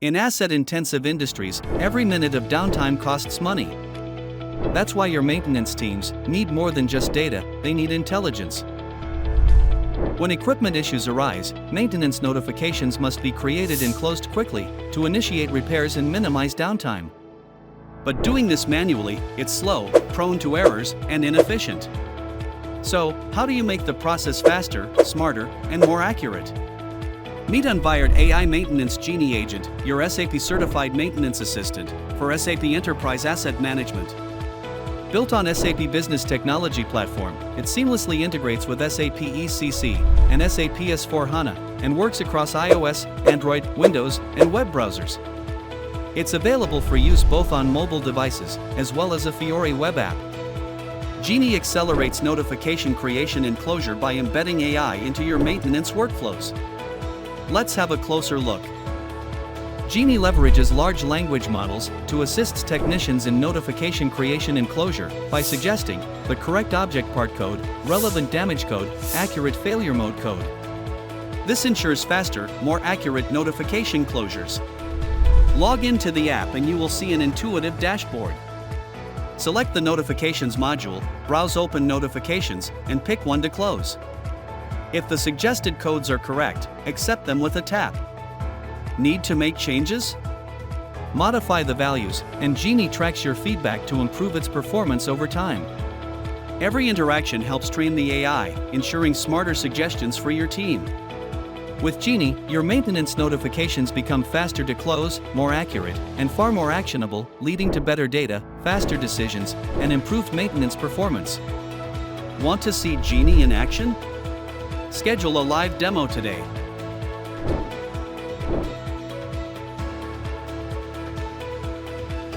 In asset-intensive industries, every minute of downtime costs money. That's why your maintenance teams need more than just data, they need intelligence. When equipment issues arise, maintenance notifications must be created and closed quickly to initiate repairs and minimize downtime. But doing this manually, it's slow, prone to errors, and inefficient. So, how do you make the process faster, smarter, and more accurate? Meet Unvired AI Maintenance GENIE Agent, your SAP-certified maintenance assistant for SAP Enterprise Asset Management. Built on SAP Business Technology Platform, it seamlessly integrates with SAP ECC and SAP S/4HANA and works across iOS, Android, Windows, and web browsers. It's available for use both on mobile devices as well as a Fiori web app. GENIE accelerates notification creation and closure by embedding AI into your maintenance workflows. Let's have a closer look. GENIE leverages large language models to assist technicians in notification creation and closure by suggesting the correct object part code, relevant damage code, accurate failure mode code. This ensures faster, more accurate notification closures. Log into the app and you will see an intuitive dashboard. Select the Notifications module, browse Open Notifications, and pick one to close. If the suggested codes are correct, accept them with a tap. Need to make changes? Modify the values, and GENIE tracks your feedback to improve its performance over time. Every interaction helps train the AI, ensuring smarter suggestions for your team. With GENIE, your maintenance notifications become faster to close, more accurate, and far more actionable, leading to better data, faster decisions, and improved maintenance performance. Want to see GENIE in action? Schedule a live demo today.